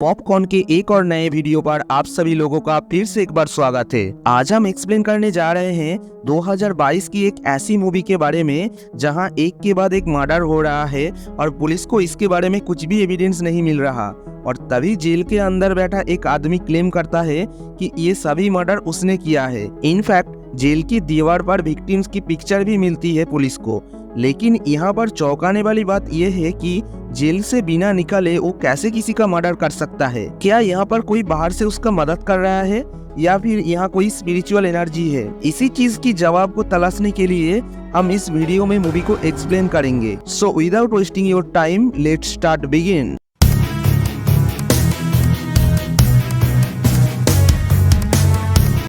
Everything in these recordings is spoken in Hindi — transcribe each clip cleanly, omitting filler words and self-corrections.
पॉपकॉर्न के एक और नए वीडियो पर आप सभी लोगों का फिर से एक बार स्वागत है। आज हम एक्सप्लेन करने जा रहे हैं 2022 की एक ऐसी मूवी के बारे में जहां एक के बाद एक मर्डर हो रहा है और पुलिस को इसके बारे में कुछ भी एविडेंस नहीं मिल रहा। और तभी जेल के अंदर बैठा एक आदमी क्लेम करता है कि ये सभी मर्डर उसने किया है। इनफैक्ट जेल की दीवार पर विक्टिम्स की पिक्चर भी मिलती है पुलिस को। लेकिन यहाँ पर चौंकाने वाली बात यह है कि जेल से बिना निकले वो कैसे किसी का मर्डर कर सकता है। क्या यहाँ पर कोई बाहर से उसका मदद कर रहा है या फिर यहाँ कोई स्पिरिचुअल एनर्जी है? इसी चीज की जवाब को तलाशने के लिए हम इस वीडियो में मूवी को एक्सप्लेन करेंगे। So without wasting your time let's start begin.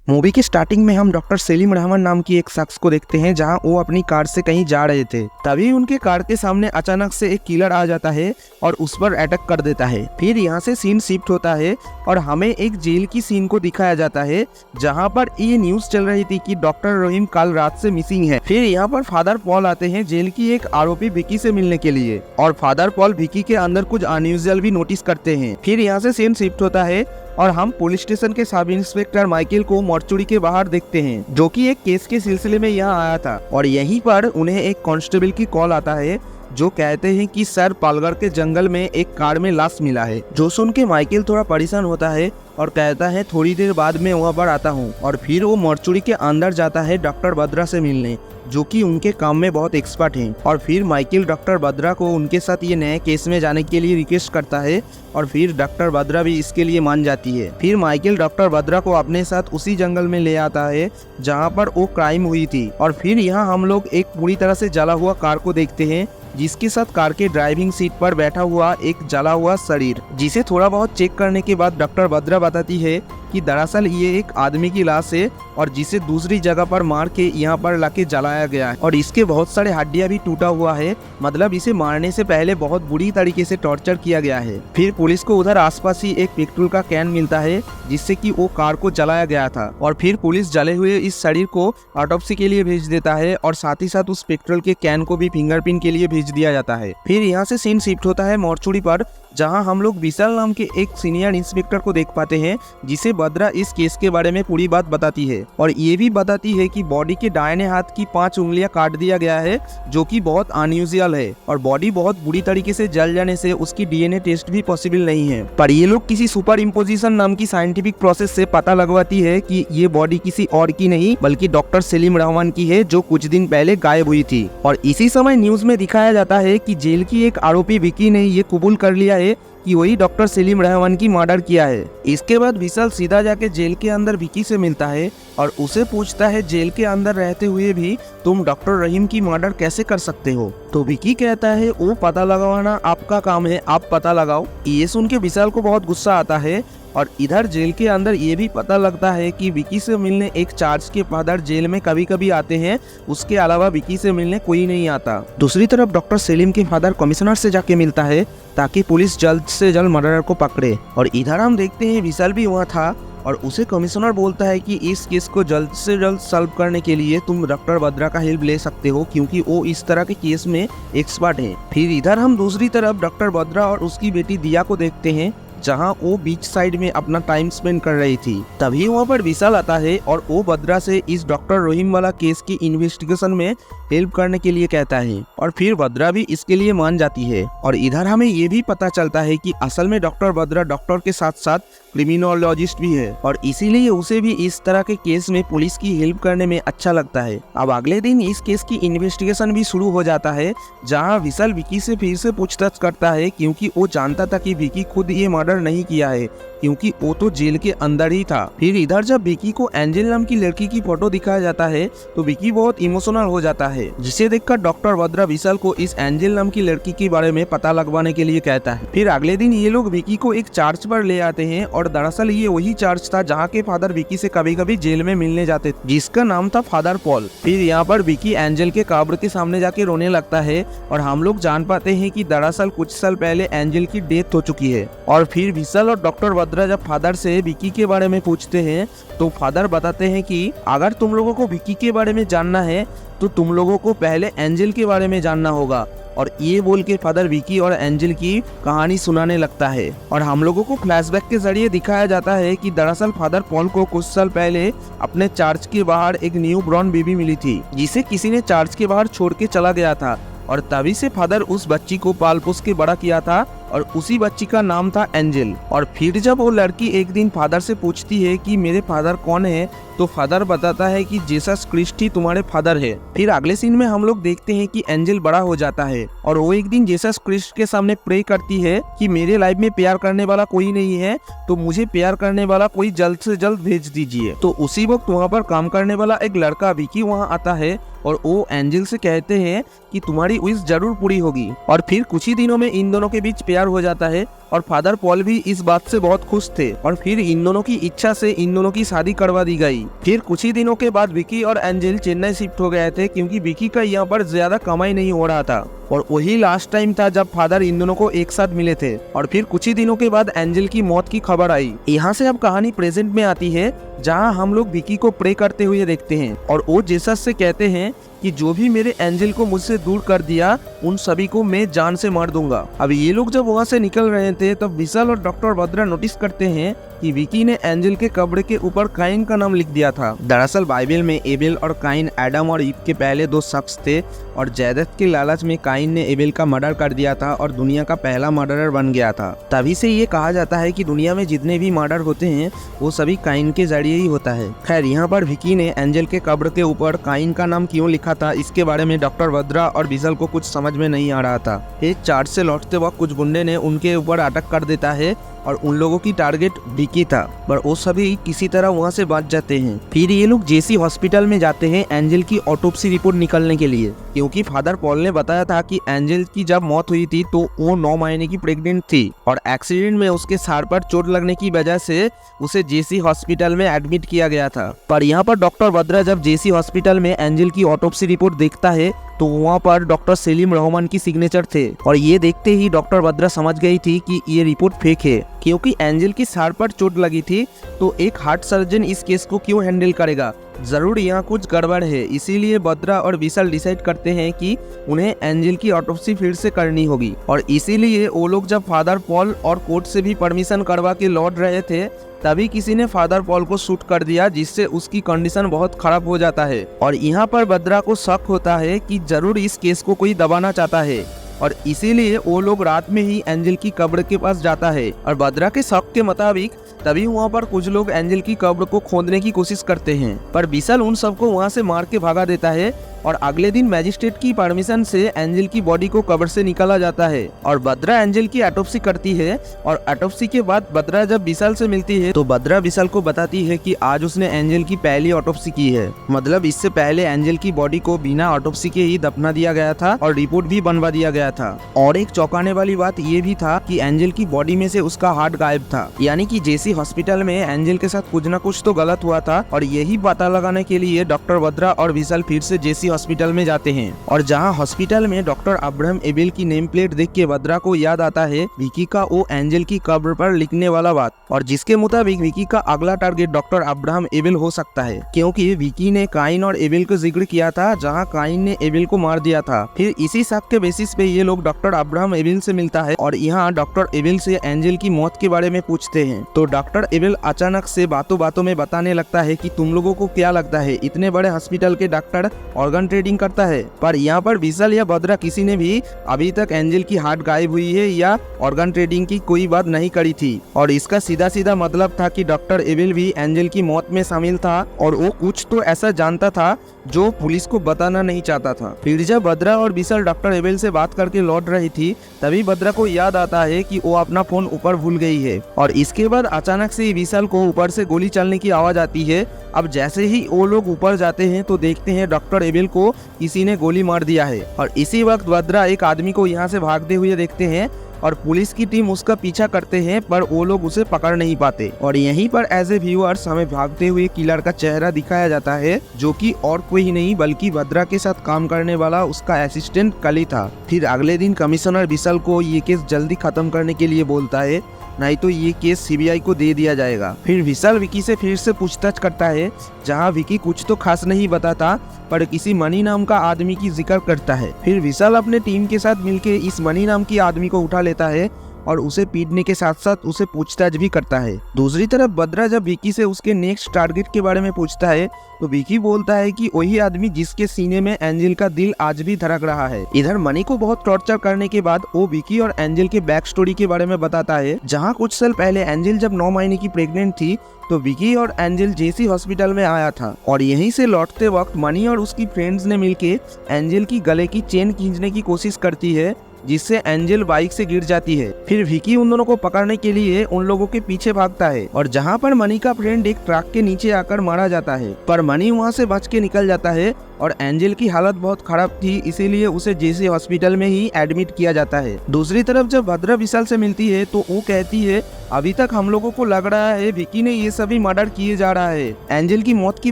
Movie की स्टार्टिंग में हम डॉक्टर सेलिम रहमान नाम की एक शख्स को देखते हैं जहां वो अपनी कार से कहीं जा रहे थे। तभी उनके कार के सामने अचानक से एक किलर आ जाता है और उस पर अटैक कर देता है। फिर यहां से सीन शिफ्ट होता है और हमें एक जेल की सीन को दिखाया जाता है जहां पर ये न्यूज चल रही थी कि डॉक्टर रहीम कल रात से मिसिंग है। फिर यहाँ पर फादर पॉल आते हैं जेल की एक आरोपी विकी से मिलने के लिए और फादर पॉल विकी के अंदर कुछ अनयूजुअल भी नोटिस करते हैं। फिर यहाँ से सीन शिफ्ट होता है और हम पुलिस स्टेशन के सब इंस्पेक्टर माइकल को मॉर्चुरी के बाहर देखते हैं जो कि एक केस के सिलसिले में यहाँ आया था। और यहीं पर उन्हें एक कांस्टेबल की कॉल आता है जो कहते हैं कि सर पालगढ़ के जंगल में एक कार में लाश मिला है। जो सुन के माइकल थोड़ा परेशान होता है और कहता है थोड़ी देर बाद मैं वहाँ पर आता हूँ। और फिर वो मॉर्चुरी के अंदर जाता है डॉक्टर बद्रा से मिलने जो कि उनके काम में बहुत एक्सपर्ट हैं। और फिर माइकल डॉक्टर बद्रा को उनके साथ ये नए केस में जाने के लिए रिक्वेस्ट करता है और फिर डॉक्टर बद्रा भी इसके लिए मान जाती है। फिर माइकल डॉक्टर बद्रा को अपने साथ उसी जंगल में ले आता है जहाँ पर वो क्राइम हुई थी। और फिर यहाँ हम लोग एक पूरी तरह से जला हुआ कार को देखते हैं जिसके साथ कार के ड्राइविंग सीट पर बैठा हुआ एक जला हुआ शरीर, जिसे थोड़ा बहुत चेक करने के बाद डॉक्टर बद्रा बताती है कि दरअसल ये एक आदमी की लाश है और जिसे दूसरी जगह पर मार के यहाँ पर लाके जलाया गया है और इसके बहुत सारे हड्डियां भी टूटा हुआ है। मतलब इसे मारने से पहले बहुत बुरी तरीके से टॉर्चर किया गया है। फिर पुलिस को उधर आसपास ही एक पेट्रोल का कैन मिलता है जिससे कि वो कार को जलाया गया था। और फिर पुलिस जले हुए इस शरीर को ऑटोप्सी के लिए भेज देता है और साथ ही साथ उस पेट्रोल के कैन को भी फिंगरप्रिंट के लिए भेज दिया जाता है। फिर यहाँ से सीन शिफ्ट होता है मॉर्चुरी पर जहां हम लोग विशाल नाम के एक सीनियर इंस्पेक्टर को देख पाते हैं जिसे बद्रा इस केस के बारे में पूरी बात बताती है और ये भी बताती है कि बॉडी के दाहिने हाथ की 5 उंगलियां काट दिया गया है जो कि बहुत अनयूजुअल है और बॉडी बहुत बुरी तरीके से जल जाने से उसकी डीएनए टेस्ट भी पॉसिबल नहीं है। पर ये लोग किसी सुपर इम्पोजिशन नाम की साइंटिफिक प्रोसेस से पता लगवाती है कि ये बॉडी किसी और की नहीं बल्कि डॉक्टर सेलिम रहमान की है जो कुछ दिन पहले गायब हुई थी। और इसी समय न्यूज में दिखाया जाता है कि जेल की एक आरोपी विकी ने ये कबूल कर लिया है कि वही डॉक्टर सेलिम रहमान की मर्डर किया है। इसके बाद विशाल सीधा जाके जेल के अंदर विकी से मिलता है और उसे पूछता है जेल के अंदर रहते हुए भी तुम डॉक्टर रहीम की मर्डर कैसे कर सकते हो? तो विकी कहता है वो पता लगाना आपका काम है, आप पता लगाओ। ये सुन के विशाल को बहुत गुस्सा आता है और इधर जेल के अंदर ये भी पता लगता है कि विकी से मिलने एक चार्ज के फादर जेल में कभी कभी आते हैं, उसके अलावा विकी से मिलने कोई नहीं आता। दूसरी तरफ डॉक्टर सेलिम के फादर कमिश्नर से जाके मिलता है ताकि पुलिस जल्द से जल्द मर्डरर को पकड़े। और इधर हम देखते हैं विशाल भी वहाँ था और उसे कमिश्नर बोलता है कि इस केस को जल्द से जल्द सॉल्व करने के लिए तुम डॉक्टर बद्रा का हेल्प ले सकते हो क्योंकि वो इस तरह के केस में एक्सपर्ट है। फिर इधर हम दूसरी तरफ डॉक्टर बद्रा और उसकी बेटी दिया को देखते हैं जहां वो बीच साइड में अपना टाइम स्पेंड कर रही थी। तभी वहां पर विशाल आता है और वो बद्रा से इस डॉक्टर रहीम वाला केस की इन्वेस्टिगेशन में हेल्प करने के लिए कहता है और फिर बद्रा भी इसके लिए मान जाती है। और इधर हमें ये भी पता चलता है कि असल में डॉक्टर बद्रा डॉक्टर के साथ साथ क्रिमिनोलॉजिस्ट भी है और इसीलिए उसे भी इस तरह के केस में पुलिस की हेल्प करने में अच्छा लगता है। अब अगले दिन इस केस की इन्वेस्टिगेशन भी शुरू हो जाता है जहां विशाल विकी से फिर से पूछताछ करता है क्योंकि वो जानता था कि विकी खुद ये मर्डर नहीं किया है क्योंकि वो तो जेल के अंदर ही था। फिर इधर जब विकी को एंजल नाम की लड़की की फोटो दिखाया जाता है तो विकी बहुत इमोशनल हो जाता है जिसे देखकर डॉक्टर बद्रा विशाल को इस एंजल नाम की लड़की के बारे में पता लगवाने के लिए कहता है। फिर अगले दिन ये लोग विकी को एक चार्ज पर ले आते हैं और दरअसल ये वही चार्ज था जहाँ के फादर विकी से कभी कभी जेल में मिलने जाते थे जिसका नाम था फादर पॉल। फिर यहाँ पर विकी एंजल के कब्र के सामने जाके रोने लगता है और हम लोग जान पाते हैं कि दरअसल कुछ साल पहले एंजल की डेथ हो चुकी है। और फिर विशाल और डॉक्टर बद्रा जब फादर से विकी के बारे में पूछते हैं तो फादर बताते हैं कि अगर तुम लोगों को विकी के बारे में जानना है तो तुम लोगों को पहले एंजल के बारे में जानना होगा और ये बोल के फादर विकी और एंजल की कहानी सुनाने लगता है और हम लोगों को फ्लैशबैक के जरिए दिखाया जाता है कि दरअसल फादर पॉल को कुछ साल पहले अपने चर्च के बाहर एक न्यू बॉर्न बेबी मिली थी, जिसे किसी ने चर्च के बाहर छोड़ के चला गया था और तभी से फादर उस बच्ची को पाल पोस के बड़ा किया था और उसी बच्ची का नाम था एंजल। और फिर जब वो लड़की एक दिन फादर से पूछती है कि मेरे फादर कौन है, तो फादर बताता है कि जीसस क्रिस्ट ही तुम्हारे फादर है। फिर अगले सीन में हम लोग देखते हैं कि एंजल बड़ा हो जाता है और वो एक दिन जीसस क्रिस्ट के सामने प्रे करती है कि मेरे लाइफ में प्यार करने वाला कोई नहीं है, तो मुझे प्यार करने वाला कोई जल्द से जल्द भेज दीजिए। तो उसी वक्त वहाँ पर काम करने वाला एक लड़का विकी वहाँ आता है और वो एंजल से कहते हैं कि तुम्हारी विश जरूर पूरी होगी। और फिर कुछ ही दिनों में इन दोनों के बीच प्यार हो जाता है और फादर पॉल भी इस बात से बहुत खुश थे और फिर इन दोनों की इच्छा से इन दोनों की शादी करवा दी गई। फिर कुछ ही दिनों के बाद विकी और एंजल चेन्नई शिफ्ट हो गए थे क्योंकि विकी का यहाँ पर ज्यादा कमाई नहीं हो रहा था और वही लास्ट टाइम था जब फादर इन दोनों को एक साथ मिले थे। और फिर कुछ ही दिनों के बाद एंजल की मौत की खबर आई। यहाँ से अब कहानी प्रेजेंट में आती है जहाँ हम लोग विकी को प्रे करते हुए देखते हैं और वो जीसस से कहते हैं कि जो भी मेरे एंजल को मुझसे दूर कर दिया उन सभी को मैं जान से मार दूंगा। अब ये लोग जब वहाँ से निकल रहे थे तब विशाल और डॉक्टर भद्रा नोटिस करते हैं कि विकी ने एंजल के कब्र के ऊपर काइन का नाम लिख दिया था। दरअसल बाइबल में एबेल और काइन एडम और ईव के पहले दो शख्स थे और जायदाद के लालच में काइन ने एबेल का मर्डर कर दिया था और दुनिया का पहला मर्डरर बन गया था। तभी से ये कहा जाता है कि दुनिया में जितने भी मर्डर होते हैं वो सभी काइन के जरिए ही होता है। खैर, यहाँ पर विकी ने एंजल के कब्र के ऊपर काइन का नाम क्यों लिखा था इसके बारे में डॉक्टर भद्रा और विशाल को कुछ समझ में नहीं आ रहा था। एक चर्च से लौटते वक्त कुछ गुंडे ने उनके ऊपर अटैक कर देता है और उन लोगों की टारगेट विकी था, पर वो सभी किसी तरह वहाँ से बच जाते हैं। फिर ये लोग जेसी हॉस्पिटल में जाते हैं एंजल की ऑटोप्सी रिपोर्ट निकलने के लिए, क्योंकि फादर पॉल ने बताया था कि एंजल की जब मौत हुई थी तो वो 9 महीने की प्रेग्नेंट थी और एक्सीडेंट में उसके सर पर चोट लगने की वजह से उसे जेसी हॉस्पिटल में एडमिट किया गया था। पर यहाँ पर डॉक्टर भद्रा जब जेसी हॉस्पिटल में एंजल की ऑटोप्सी रिपोर्ट देखता है तो वहाँ पर डॉक्टर सलीम रहमान की सिग्नेचर थे और ये देखते ही डॉक्टर भद्रा समझ गई थी कि ये रिपोर्ट फेक है, क्योंकि एंजल की सर पर चोट लगी थी तो एक हार्ट सर्जन इस केस को क्यों हैंडल करेगा, जरूर यहाँ कुछ गड़बड़ है। इसीलिए भद्रा और विशाल डिसाइड करते हैं कि उन्हें एंजल की ऑटोप्सी फिर से करनी होगी और इसीलिए वो लोग जब फादर पॉल और कोर्ट से भी परमिशन करवा के लौट रहे थे तभी किसी ने फादर पॉल को शूट कर दिया, जिससे उसकी कंडीशन बहुत खराब हो जाता है। और यहाँ पर भद्रा को शक होता है कि जरूर इस केस को कोई दबाना चाहता है और इसीलिए वो लोग रात में ही एंजल की कब्र के पास जाता है और भद्रा के शक के मुताबिक तभी वहाँ पर कुछ लोग एंजल की कब्र को खोदने की कोशिश करते हैं, पर विशाल उन सबको वहाँ से मार के भगा देता है और अगले दिन मैजिस्ट्रेट की परमिशन से एंजल की बॉडी को कब्र से निकाला जाता है और भद्रा एंजल की ऑटोप्सी करती है। और ऑटोप्सी के बाद भद्रा जब विशाल से मिलती है तो भद्रा विशाल को बताती है कि आज उसने एंजल की पहली ऑटोप्सी की है, मतलब इससे पहले एंजल की बॉडी को बिना ऑटोप्सी के ही दफना दिया गया था और रिपोर्ट भी बनवा दिया गया था। और एक चौंकाने वाली बात ये भी था कि एंजल की बॉडी में से उसका हार्ट गायब था, यानी कि जेसी हॉस्पिटल में एंजल के साथ कुछ न कुछ तो गलत हुआ था और यही पता लगाने के लिए डॉक्टर भद्रा और विशाल फिर से जेसी हॉस्पिटल में जाते हैं। और जहां हॉस्पिटल में डॉक्टर अब्राहम एबेल की नेम प्लेट देख के भद्रा को याद आता है विकी का वो एंजल की कब्र पर लिखने वाला बात, और जिसके मुताबिक विकी का अगला टारगेट डॉक्टर अब्राहम एबेल हो सकता है, क्योंकि विकी ने काइन और एबेल को जिक्र किया था जहां काइन ने एबेल को मार दिया था। फिर इसी शक के बेसिस पे ये लोग डॉक्टर अब्राहम एबेल से मिलता है और यहाँ डॉक्टर एबेल से एंजल की मौत के बारे में पूछते हैं। तो डॉक्टर एबेल अचानक से बातों बातों में बताने लगता है कि तुम लोगों को क्या लगता है इतने बड़े हॉस्पिटल के डॉक्टर ऑर्गन ट्रेडिंग करता है? पर यहाँ पर विशाल या भद्रा किसी ने भी अभी तक एंजल की हार्ट गायब हुई है या ऑर्गन ट्रेडिंग की कोई बात नहीं करी थी, और इसका सीधा सीधा मतलब था कि डॉक्टर एबेल भी एंजल की मौत में शामिल था और वो कुछ तो ऐसा जानता था जो पुलिस को बताना नहीं चाहता था। फिर जब भद्रा और विशाल डॉक्टर एबेल से बात करके लौट रही थी तभी भद्रा को याद आता है कि वो अपना फोन ऊपर भूल गई है और इसके बाद अचानक से विशाल को ऊपर से गोली चलने की आवाज आती है। अब जैसे ही वो लोग ऊपर जाते हैं तो देखते हैं डॉक्टर एबेल को किसी ने गोली मार दिया है और इसी वक्त भद्रा एक आदमी को यहाँ से भागते हुए देखते हैं और पुलिस की टीम उसका पीछा करते हैं, पर वो लोग उसे पकड़ नहीं पाते। और यहीं पर एज ए व्यूअर्स हमें भागते हुए किलर का चेहरा दिखाया जाता है, जो कि और कोई नहीं बल्कि भद्रा के साथ काम करने वाला उसका असिस्टेंट कली था। फिर अगले दिन कमिश्नर विशाल को ये केस जल्दी खत्म करने के लिए बोलता है नहीं तो ये केस सीबीआई को दे दिया जाएगा। फिर विशाल विकी से फिर से पूछताछ करता है, जहाँ विकी कुछ तो खास नहीं बताता पर किसी मनी नाम का आदमी की जिक्र करता है। फिर विशाल अपने टीम के साथ मिलकर इस मनी नाम की आदमी को उठा लेता है और उसे पीटने के साथ साथ उसे पूछताछ भी करता है। दूसरी तरफ बद्रा जब विकी से उसके नेक्स्ट टारगेट के बारे में पूछता है तो विकी बोलता है कि वही आदमी जिसके सीने में एंजल का दिल आज भी धड़क रहा है। इधर मनी को बहुत टॉर्चर करने के बाद वो विकी और एंजल के बैक स्टोरी के बारे में बताता है, जहाँ कुछ साल पहले एंजल जब 9 महीने की प्रेग्नेंट थी तो विकी और एंजल जेसी हॉस्पिटल में आया था और यहीं से लौटते वक्त मनी और उसकी फ्रेंड्स ने मिलके एंजल की गले की चेन खींचने की कोशिश करती है, जिससे एंजल बाइक से गिर जाती है। फिर विकी उन दोनों को पकड़ने के लिए उन लोगों के पीछे भागता है और जहां पर मनी का फ्रेंड एक ट्रक के नीचे आकर मारा जाता है, पर मनी वहां से बच के निकल जाता है और एंजल की हालत बहुत खराब थी, इसीलिए उसे जेसी हॉस्पिटल में ही एडमिट किया जाता है। दूसरी तरफ जब भद्रा विशाल से मिलती है तो वो कहती है, अभी तक हम लोगों को लग रहा है विकी ने ये सभी मर्डर किए जा रहा है एंजल की मौत की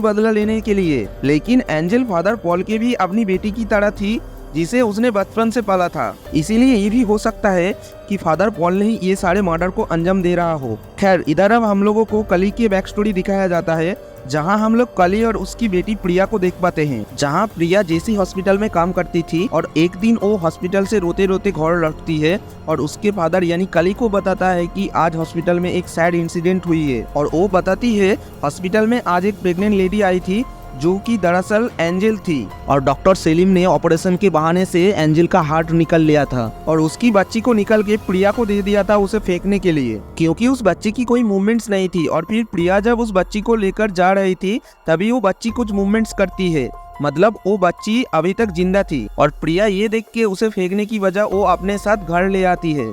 बदला लेने के लिए, लेकिन एंजल फादर पॉल के भी अपनी बेटी की तरह थी जिसे उसने बचपन से पाला था, इसीलिए ये भी हो सकता है कि फादर पॉल ने ही ये सारे मर्डर को अंजाम दे रहा हो। खैर इधर अब हम लोगों को कली की बैक स्टोरी दिखाया जाता है, जहां हम लोग कली और उसकी बेटी प्रिया को देख पाते हैं। जहां प्रिया जेसी हॉस्पिटल में काम करती थी और एक दिन वो हॉस्पिटल से रोते रोते घर लौटती है और उसके फादर यानी कली को बताता है कि आज हॉस्पिटल में एक सैड इंसिडेंट हुई है और वो बताती है हॉस्पिटल में आज एक प्रेग्नेंट लेडी आई थी जो कि दरअसल एंजल थी और डॉक्टर सेलिम ने ऑपरेशन के बहाने से एंजल का हार्ट निकल लिया था और उसकी बच्ची को निकल के प्रिया को दे दिया था उसे फेंकने के लिए, क्योंकि उस बच्ची की कोई मूवमेंट्स नहीं थी। और फिर प्रिया जब उस बच्ची को लेकर जा रही थी तभी वो बच्ची कुछ मूवमेंट्स करती है, मतलब वो बच्ची अभी तक जिंदा थी और प्रिया ये देख के उसे फेंकने की वजह वो अपने साथ घर ले आती है,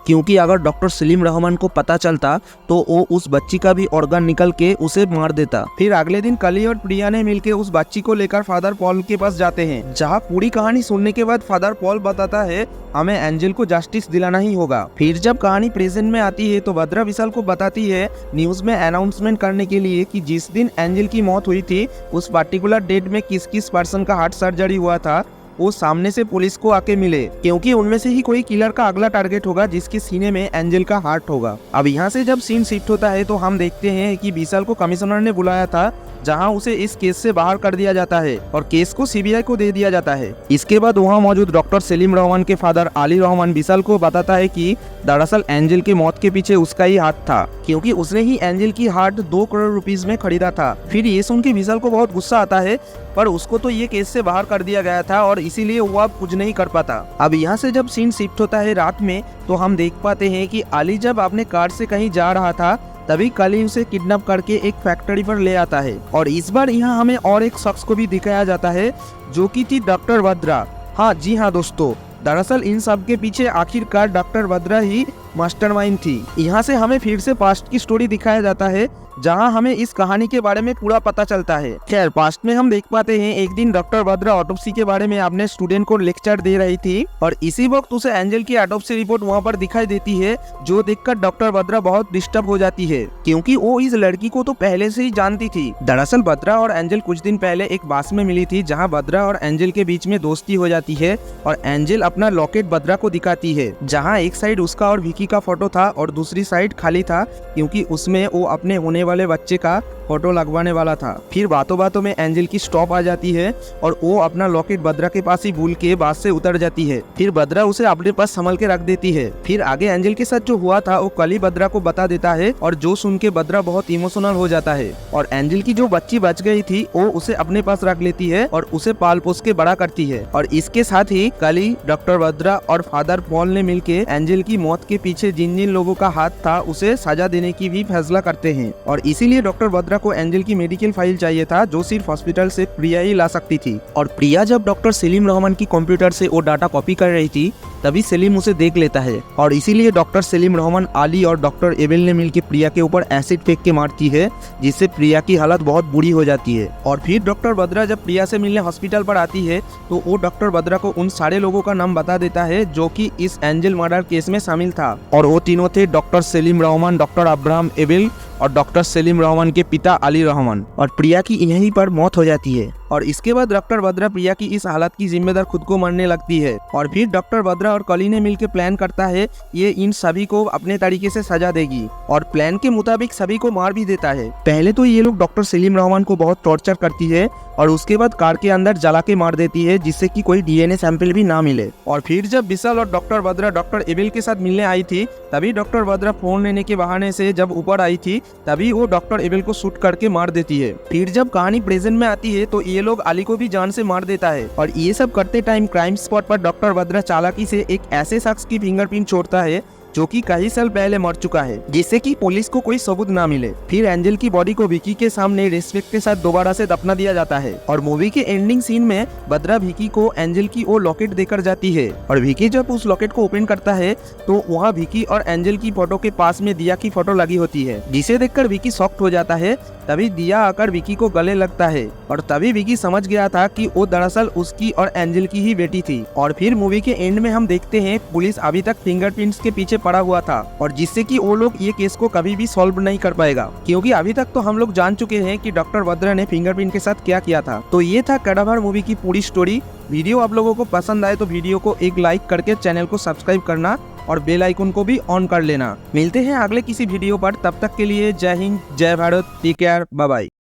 क्योंकि अगर डॉक्टर सलीम रहमान को पता चलता तो वो उस बच्ची का भी ऑर्गन निकल के उसे मार देता। फिर अगले दिन कली और प्रिया ने मिलकर उस बच्ची को लेकर फादर पॉल के पास जाते हैं, जहां पूरी कहानी सुनने के बाद फादर पॉल बताता है हमें एंजल को जस्टिस दिलाना ही होगा। फिर जब कहानी प्रेजेंट में आती है तो भद्रा विशाल को बताती है न्यूज में अनाउंसमेंट करने के लिए कि जिस दिन एंजल की मौत हुई थी उस पर्टिकुलर डेट में किस किस पर्सन का हार्ट सर्जरी हुआ था वो सामने से पुलिस को आके मिले, क्योंकि उनमें से ही कोई किलर का अगला टारगेट होगा जिसके सीने में एंजल का हार्ट होगा। अब यहाँ से जब सीन शिफ्ट होता है तो हम देखते हैं कि विशाल को कमिश्नर ने बुलाया था, जहां उसे इस केस से बाहर कर दिया जाता है और केस को सीबीआई को दे दिया जाता है। इसके बाद वहां मौजूद डॉक्टर सलीम रहमान के फादर अली रहमान विशाल को बताता है कि दरअसल एंजल की मौत के पीछे उसका ही हाथ था, क्योंकि उसने ही एंजल की हार्ट 2 करोड़ रुपीस में खरीदा था। फिर ये सुन के विशाल को बहुत गुस्सा आता है, पर उसको तो ये केस से बाहर कर दिया गया था और इसीलिए वो अब कुछ नहीं कर पाता। अब यहाँ से जब सीन शिफ्ट होता है रात में तो हम देख पाते हैं कि अली जब अपने कार से कहीं जा रहा था तभी कली उसे किडनैप करके एक फैक्ट्री पर ले आता है और इस बार यहाँ हमें और एक शख्स को भी दिखाया जाता है जो कि थी डॉक्टर भद्रा। हाँ जी हाँ दोस्तों, दरअसल इन सब के पीछे आखिरकार डॉक्टर भद्रा ही मास्टरमाइंड थी। यहाँ से हमें फिर से पास्ट की स्टोरी दिखाया जाता है, जहाँ हमें इस कहानी के बारे में पूरा पता चलता है। खैर पास्ट में हम देख पाते हैं एक दिन डॉक्टर भद्रा ऑटोप्सी के बारे में अपने स्टूडेंट को लेक्चर दे रही थी और इसी वक्त उसे एंजल की ऑटोप्सी रिपोर्ट वहाँ पर दिखाई देती है, जो देखकर डॉक्टर भद्रा बहुत डिस्टर्ब हो जाती है, क्योंकि वो इस लड़की को तो पहले से ही जानती थी। दरअसल भद्रा और एंजल कुछ दिन पहले एक बस में मिली थी, जहाँ भद्रा और एंजल के बीच में दोस्ती हो जाती है और एंजल अपना लॉकेट भद्रा को दिखाती है, जहाँ एक साइड उसका और विकी का फोटो था और दूसरी साइड खाली था, क्योंकि उसमें वो अपने होने वाले बच्चे का फोटो लगवाने वाला था। फिर बातों बातों में एंजल की स्टॉप आ जाती है और वो अपना लॉकेट भद्रा के पास ही भूल के बस से उतर जाती है। फिर भद्रा उसे अपने पास संभल के रख देती है। फिर आगे एंजल के साथ जो हुआ था वो कली भद्रा को बता देता है और जो सुन के भद्रा बहुत इमोशनल हो जाता है और एंजल की जो बच्ची बच गई थी वो उसे अपने पास रख लेती है और उसे पाल पोस के बड़ा करती है। और इसके साथ ही कली, डॉक्टर भद्रा और फादर पॉल ने मिलकर एंजल की मौत के पीछे जिन जिन लोगों का हाथ था उसे सजा देने की भी फैसला करते हैं और इसीलिए डॉक्टर भद्रा को एंजल की मेडिकल फाइल चाहिए था, जो सिर्फ हॉस्पिटल से प्रिया ही ला सकती थी। और प्रिया जब डॉक्टर सलीम रहमान की कंप्यूटर से वो डाटा कॉपी कर रही थी तभी सलीम उसे देख लेता है और इसीलिए डॉक्टर सलीम रहमान, अली और डॉक्टर एबेल ने मिलकर प्रिया के ऊपर एसिड फेंक के मारती है, जिससे प्रिया की हालत बहुत बुरी हो जाती है। और फिर डॉक्टर भद्रा जब प्रिया से मिलने हॉस्पिटल पर आती है तो वो डॉक्टर भद्रा को उन सारे लोगों का नाम बता देता है जो कि इस एंजल मर्डर केस में शामिल था और वो तीनों थे doctor Salim Rahman, doctor Abraham Abel और डॉक्टर सलीम रहमान के पिता अली रहमान। और प्रिया की यहीं पर मौत हो जाती है। और इसके बाद डॉक्टर बद्रा प्रिया की इस हालत की जिम्मेदार खुद को मानने लगती है और फिर डॉक्टर बद्रा और कली ने मिलकर प्लान करता है ये इन सभी को अपने तरीके से सजा देगी और प्लान के मुताबिक सभी को मार भी देता है। पहले तो ये लोग डॉक्टर सलीम रहमान को बहुत टॉर्चर करती है और उसके बाद कार के अंदर जला के मार देती है जिससे कि कोई डीएनए सैंपल भी ना मिले। और फिर जब विशाल और डॉक्टर बद्रा डॉक्टर एविल के साथ मिलने आई थी तभी डॉक्टर बद्रा फोन लेने के बहाने से जब ऊपर आई थी तभी वो डॉक्टर एविल को शूट करके मार देती है। फिर जब कहानी प्रेजेंट में आती है तो ये लोग अली को भी जान से मार देता है और ये सब करते टाइम क्राइम स्पॉट पर डॉक्टर बद्रा चालाकी से एक ऐसे शख्स की फिंगरप्रिंट छोड़ता है जो कि कई साल पहले मर चुका है जिससे कि पुलिस को कोई सबूत ना मिले। फिर एंजल की बॉडी को विकी के सामने रिस्पेक्ट के साथ दोबारा से दफना दिया जाता है और मूवी के एंडिंग सीन में बद्रा विकी को एंजल की वो लॉकेट देकर जाती है और विकी जब उस लॉकेट को ओपन करता है तो वहाँ विकी और एंजल की फोटो के पास में दिया की फोटो लगी होती है जिसे देखकर विकी शॉक्ड हो जाता है। तभी दिया आकर विकी को गले लगता है और तभी विकी समझ गया था कि वो दरअसल उसकी और एंजल की ही बेटी थी। और फिर मूवी के एंड में हम देखते हैं पुलिस अभी तक फिंगरप्रिंट्स के पीछे पड़ा हुआ था और जिससे कि वो लोग ये केस को कभी भी सॉल्व नहीं कर पाएगा क्योंकि अभी तक तो हम लोग जान चुके हैं कि डॉक्टर बद्रा ने फिंगरप्रिंट के साथ क्या किया था। तो ये था कड़ाभार मूवी की पूरी स्टोरी। वीडियो आप लोगों को पसंद आए तो वीडियो को एक लाइक करके चैनल को सब्सक्राइब करना और बेल आइकन को भी ऑन कर लेना। मिलते हैं अगले किसी वीडियो पर, तब तक के लिए जय हिंद, जय Bharat, take care, bye bye.